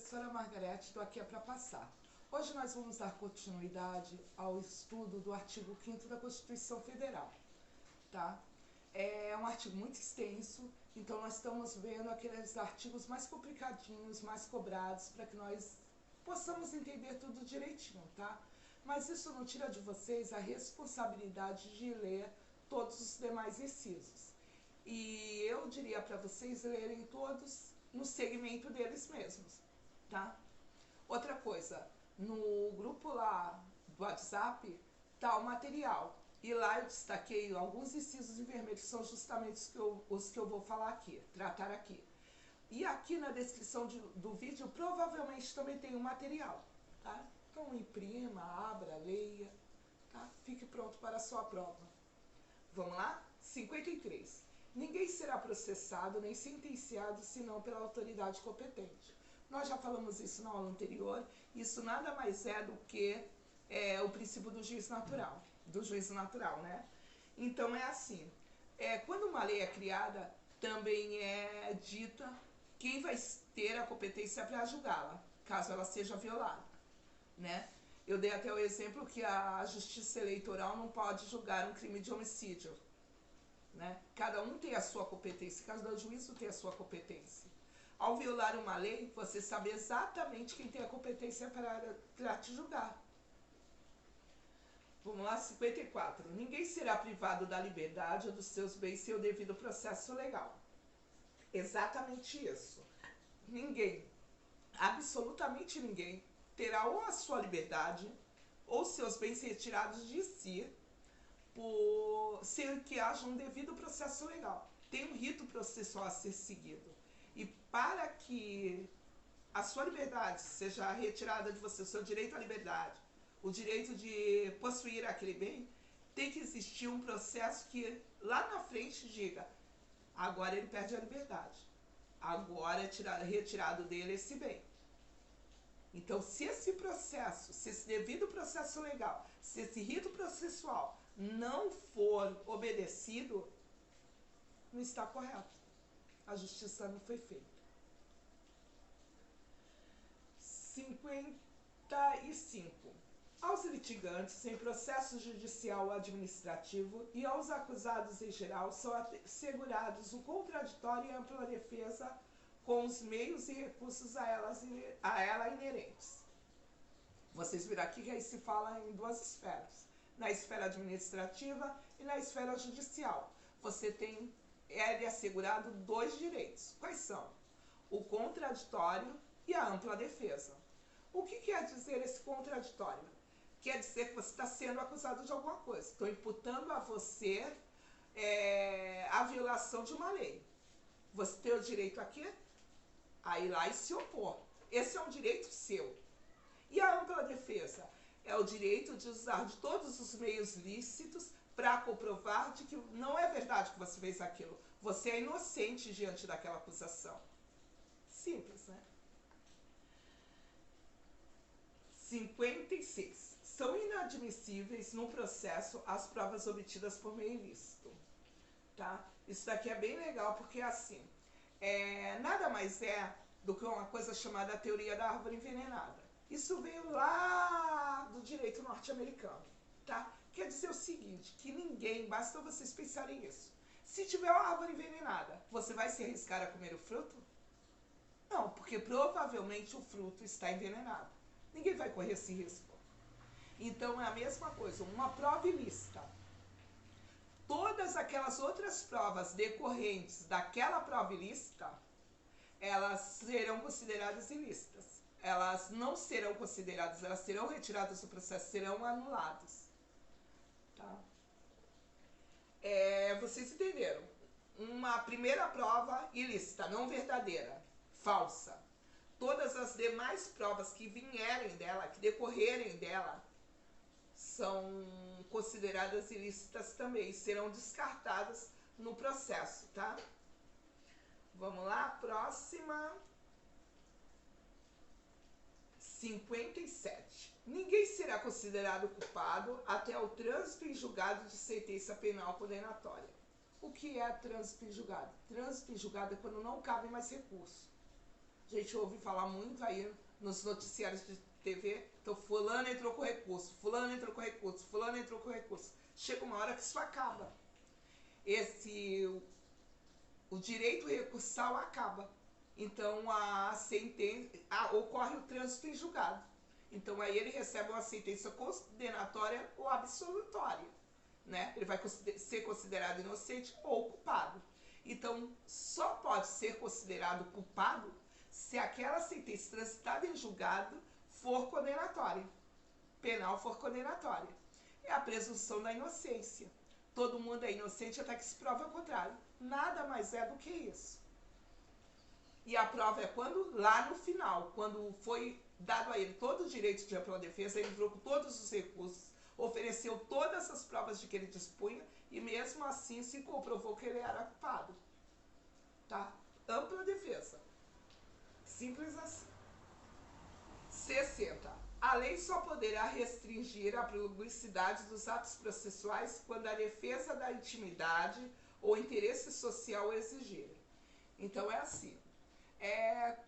professora Margarete, estou aqui para passar. Hoje nós vamos dar continuidade ao estudo do artigo 5º da Constituição Federal, tá? É um artigo muito extenso, então nós estamos vendo aqueles artigos mais complicadinhos, mais cobrados, para que nós possamos entender tudo direitinho, tá? Mas isso não tira de vocês a responsabilidade de ler todos os demais incisos. E eu diria para vocês lerem todos no segmento deles mesmos, tá? Outra coisa, no grupo lá do WhatsApp tá o material. E lá eu destaquei alguns incisos em vermelho, que são justamente os que eu vou falar aqui, tratar aqui. E aqui na descrição do vídeo provavelmente também tem o material, tá? Então imprima, abra, leia, tá? Fique pronto para a sua prova. Vamos lá? 53. Ninguém será processado nem sentenciado senão pela autoridade competente. Nós já falamos isso na aula anterior. Isso nada mais é do que o princípio do juízo natural, né? Então é assim, quando uma lei é criada, também é dita quem vai ter a competência para julgá-la, caso ela seja violada, né? Eu dei até o exemplo que a Justiça Eleitoral não pode julgar um crime de homicídio, né? Cada um tem a sua competência, cada juízo tem a sua competência. Ao violar uma lei, você sabe exatamente quem tem a competência para te julgar. Vamos lá, 54. Ninguém será privado da liberdade ou dos seus bens sem o devido processo legal. Exatamente isso. Ninguém, absolutamente ninguém, terá ou a sua liberdade ou seus bens retirados de si sem que haja um devido processo legal. Tem um rito processual a ser seguido. E para que a sua liberdade seja retirada de você, o seu direito à liberdade, o direito de possuir aquele bem, tem que existir um processo que lá na frente diga: agora ele perde a liberdade, agora é retirado dele esse bem. Então, se esse processo, se esse devido processo legal, se esse rito processual não for obedecido, não está correto. A justiça não foi feita. 55. Aos litigantes em processo judicial ou administrativo e aos acusados em geral são assegurados o contraditório e ampla defesa com os meios e recursos a ela inerentes. Vocês viram aqui que aí se fala em duas esferas, na esfera administrativa e na esfera judicial. Você tem assegurado dois direitos. Quais são? O contraditório e a ampla defesa. O que quer dizer esse contraditório? Quer dizer que você está sendo acusado de alguma coisa. Estou imputando a você a violação de uma lei. Você tem o direito aqui a ir lá e se opor. Esse é um direito seu. E a ampla defesa é o direito de usar de todos os meios lícitos para comprovar de que não é verdade que você fez aquilo. Você é inocente diante daquela acusação. Simples, né? 56. São inadmissíveis no processo as provas obtidas por meio ilícito. Tá? Isso daqui é bem legal porque assim, nada mais é do que uma coisa chamada teoria da árvore envenenada. Isso veio lá do direito norte-americano, tá? Quer dizer o seguinte, que ninguém, basta vocês pensarem isso. Se tiver uma árvore envenenada, você vai se arriscar a comer o fruto? Não, porque provavelmente o fruto está envenenado. Ninguém vai correr esse risco. Então é a mesma coisa, uma prova ilícita. Todas aquelas outras provas decorrentes daquela prova ilícita, elas serão consideradas ilícitas. Elas não serão consideradas, elas serão retiradas do processo, serão anuladas. Tá? Vocês entenderam? Uma primeira prova ilícita, não verdadeira, falsa. Todas as demais provas que vierem dela, que decorrerem dela, são consideradas ilícitas também, serão descartadas no processo, tá? Vamos lá, próxima. 57. Ninguém será considerado culpado até o trânsito em julgado de sentença penal condenatória. O que é trânsito em julgado? Trânsito em julgado é quando não cabe mais recurso. A gente ouve falar muito aí nos noticiários de TV, então fulano entrou com recurso, fulano entrou com recurso, fulano entrou com recurso. Chega uma hora que isso acaba. O direito recursal acaba. Então a sentença, ocorre o trânsito em julgado. Então aí ele recebe uma sentença condenatória ou absolutória, né? Ele vai ser considerado inocente ou culpado. Então só pode ser considerado culpado se aquela sentença transitada em julgado for condenatória, penal for condenatória. É a presunção da inocência. Todo mundo é inocente até que se prove ao contrário. Nada mais é do que isso. E a prova é quando? Lá no final, quando foi dado a ele todo o direito de ampla defesa, ele entrou com todos os recursos, ofereceu todas as provas de que ele dispunha e mesmo assim se comprovou que ele era culpado. Tá? Ampla defesa. Simples assim. 60. A lei só poderá restringir a publicidade dos atos processuais quando a defesa da intimidade ou interesse social exigir. Então é assim.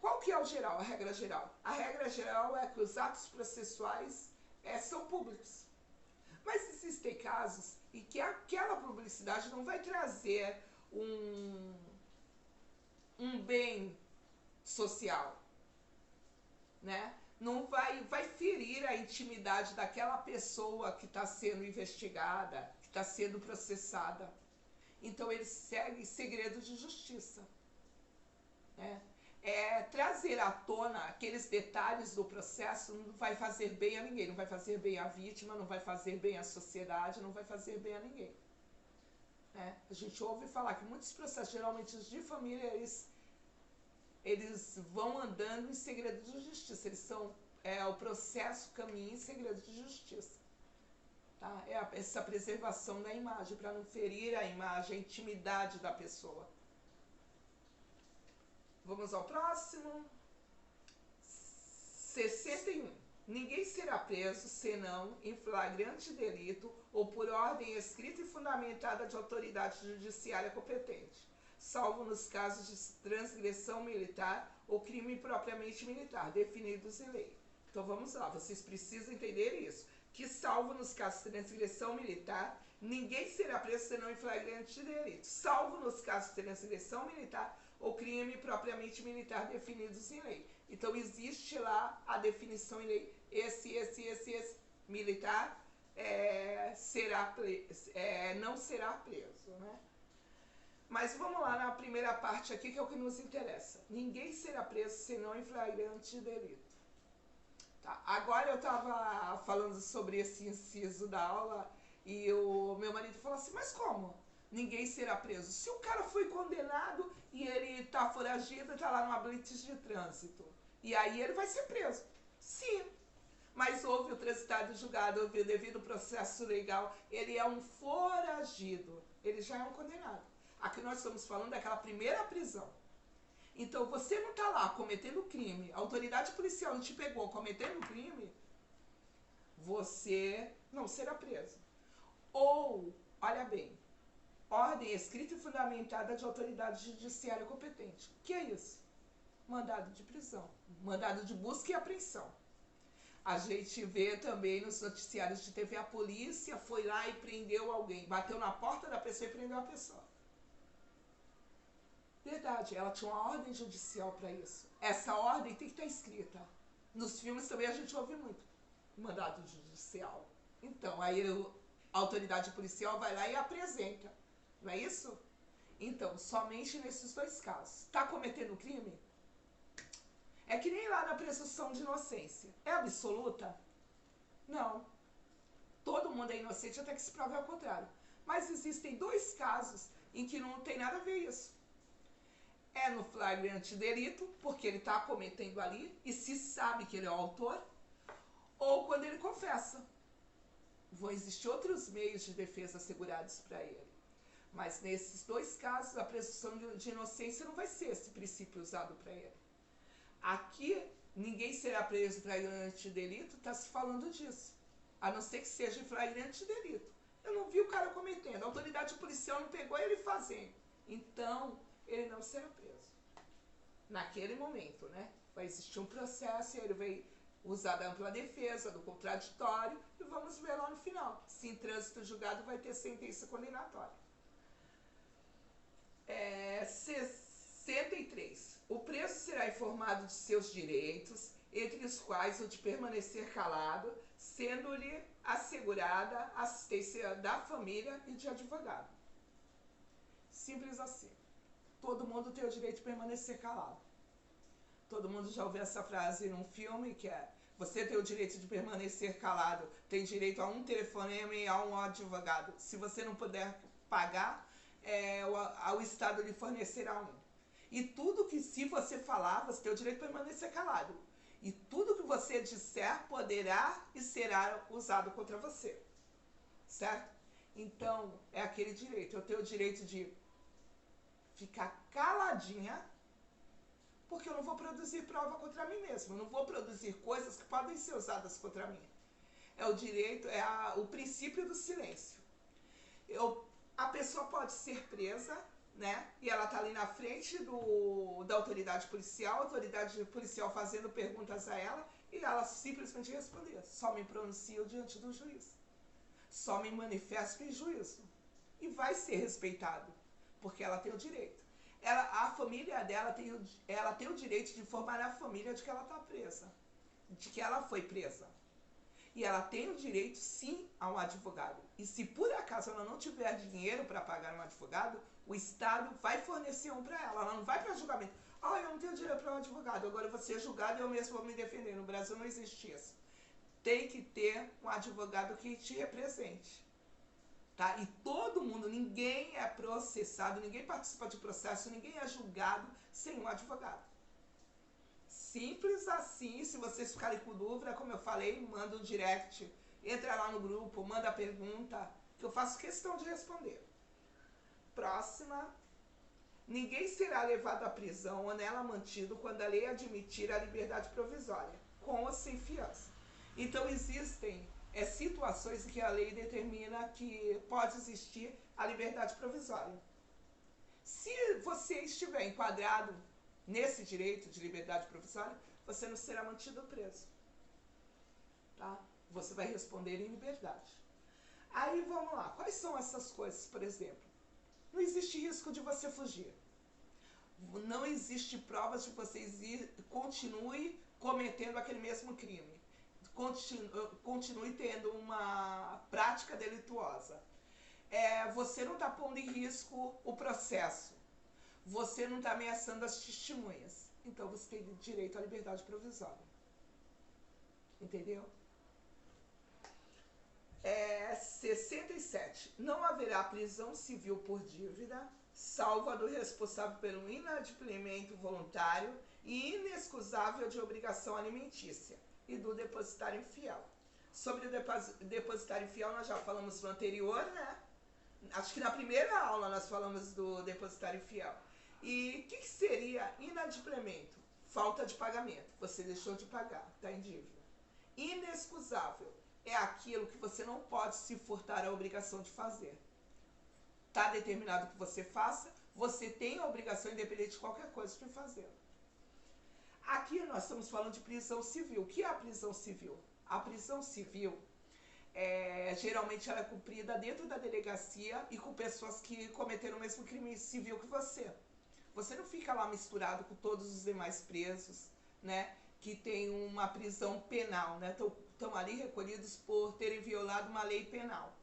Qual que é o geral, a regra geral? A regra geral é que os atos processuais são públicos. Mas existem casos em que aquela publicidade não vai trazer um bem social, né? Não vai ferir a intimidade daquela pessoa que está sendo investigada, que está sendo processada. Então ele segue segredo de justiça, né? Trazer à tona aqueles detalhes do processo não vai fazer bem a ninguém, não vai fazer bem à vítima, não vai fazer bem à sociedade, não vai fazer bem a ninguém. A gente ouve falar que muitos processos, geralmente os de família, eles vão andando em segredo de justiça, eles são, o processo caminha em segredo de justiça. Tá? Essa preservação da imagem, para não ferir a imagem, a intimidade da pessoa. Vamos ao próximo. 61. Ninguém será preso senão em flagrante delito ou por ordem escrita e fundamentada de autoridade judiciária competente, salvo nos casos de transgressão militar ou crime propriamente militar, definidos em lei. Então vamos lá, vocês precisam entender isso, que salvo nos casos de transgressão militar, ninguém será preso senão em flagrante delito, salvo nos casos de transgressão militar ou crime propriamente militar definidos em lei. Então existe lá a definição em lei, esse militar não será preso, né? Mas vamos lá na primeira parte aqui, que é o que nos interessa. Ninguém será preso senão em flagrante delito. Tá. Agora eu estava falando sobre esse inciso da aula e o meu marido falou assim, mas como? Ninguém será preso. Se o cara foi condenado e ele está foragido, está lá numa blitz de trânsito, e aí ele vai ser preso. Sim, mas houve o transitado julgado, houve o devido processo legal, ele é um foragido, ele já é um condenado. Aqui nós estamos falando daquela primeira prisão. Então você não está lá cometendo crime, a autoridade policial não te pegou cometendo crime, você não será preso. Ou, olha bem, ordem escrita e fundamentada de autoridade judiciária competente. O que é isso? Mandado de prisão, mandado de busca e apreensão. A gente vê também nos noticiários de TV, a polícia foi lá e prendeu alguém, bateu na porta da pessoa e prendeu a pessoa. Verdade, ela tinha uma ordem judicial para isso. Essa ordem tem que estar escrita. Nos filmes também a gente ouve muito mandado judicial. Então, aí a autoridade policial vai lá e apresenta. Não é isso? Então, somente nesses dois casos. Está cometendo crime? É que nem lá na presunção de inocência. É absoluta? Não. Todo mundo é inocente até que se prove ao contrário. Mas existem dois casos em que não tem nada a ver isso. É no flagrante delito, porque ele está cometendo ali e se sabe que ele é o autor, ou quando ele confessa. Vão existir outros meios de defesa assegurados para ele. Mas nesses dois casos, a presunção de inocência não vai ser esse princípio usado para ele. Aqui, ninguém será preso em flagrante delito, está se falando disso. A não ser que seja em flagrante delito. Eu não vi o cara cometendo, a autoridade policial não pegou ele fazendo. Então, ele não será preso. naquele momento, né? Vai existir um processo e ele vai usar da ampla defesa, do contraditório, e vamos ver lá no final se em trânsito julgado vai ter sentença condenatória. 63. O preso será informado de seus direitos, entre os quais o de permanecer calado, sendo-lhe assegurada a assistência da família e de advogado. Simples assim. Todo mundo tem o direito de permanecer calado. Todo mundo já ouviu essa frase num filme que é: você tem o direito de permanecer calado, tem direito a um telefonema e a um advogado. Se você não puder pagar, o Estado lhe fornecerá um. E tudo que, se você falar, você tem o direito de permanecer calado. E tudo que você disser poderá e será usado contra você. Certo? Então, é aquele direito. Eu tenho o direito de ficar caladinha, porque eu não vou produzir prova contra mim mesmo. Eu não vou produzir coisas que podem ser usadas contra mim. É o direito, o princípio do silêncio. A pessoa pode ser presa, né? E ela está ali na frente da autoridade policial, a autoridade policial fazendo perguntas a ela, e ela simplesmente responder: só me pronuncio diante do juiz. Só me manifesto em juízo. E vai ser respeitado, porque ela tem o direito. A família dela tem o direito de informar a família de que ela está presa, de que ela foi presa. E ela tem o direito, sim, a um advogado. E se por acaso ela não tiver dinheiro para pagar um advogado, o Estado vai fornecer um para ela. Ela não vai para julgamento. Eu não tenho dinheiro para um advogado, agora eu vou ser julgado e eu mesmo vou me defender. No Brasil não existe isso. Tem que ter um advogado que te represente. Tá? E todo mundo, ninguém é processado, ninguém participa de processo, ninguém é julgado sem um advogado. Simples assim. Se vocês ficarem com dúvida, como eu falei, manda um direct, entra lá no grupo, manda a pergunta, que eu faço questão de responder. Próxima. Ninguém será levado à prisão ou nela mantido quando a lei admitir a liberdade provisória, com ou sem fiança. Então existem situações em que a lei determina que pode existir a liberdade provisória. Se você estiver enquadrado nesse direito de liberdade provisória, você não será mantido preso. Tá? Você vai responder em liberdade. Aí vamos lá. Quais são essas coisas, por exemplo? Não existe risco de você fugir. Não existe provas de que você continue cometendo aquele mesmo crime. Continue tendo uma prática delituosa. Você não está pondo em risco o processo. Você não está ameaçando as testemunhas. Então você tem direito à liberdade provisória. Entendeu? 67. Não haverá prisão civil por dívida, salvo a do responsável pelo inadimplemento voluntário e inexcusável de obrigação alimentícia, e do depositário infiel. Sobre o depositário infiel nós já falamos no anterior, né? Acho que na primeira aula nós falamos do depositário infiel. E o que seria inadimplemento? Falta de pagamento. Você deixou de pagar, está em dívida. Inexcusável é aquilo que você não pode se furtar a obrigação de fazer. Está determinado que você faça, você tem a obrigação, independente de qualquer coisa, de fazer. Aqui nós estamos falando de prisão civil. O que é a prisão civil? A prisão civil, geralmente ela é cumprida dentro da delegacia e com pessoas que cometeram o mesmo crime civil que você. Você não fica lá misturado com todos os demais presos, né, que tem uma prisão penal, né, estão ali recolhidos por terem violado uma lei penal.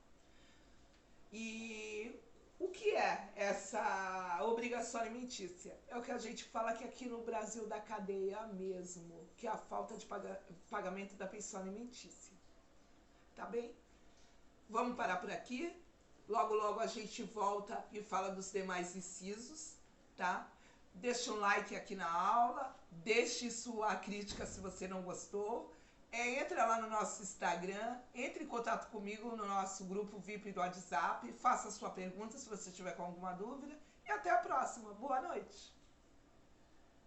E o que é essa obrigação alimentícia? É o que a gente fala que aqui no Brasil da cadeia mesmo, que é a falta de pagamento da pensão alimentícia. Tá bem? Vamos parar por aqui. Logo, logo a gente volta e fala dos demais incisos, tá? Deixa um like aqui na aula, deixe sua crítica se você não gostou. Entra lá no nosso Instagram, entre em contato comigo no nosso grupo VIP do WhatsApp, faça sua pergunta se você tiver com alguma dúvida e até a próxima. Boa noite!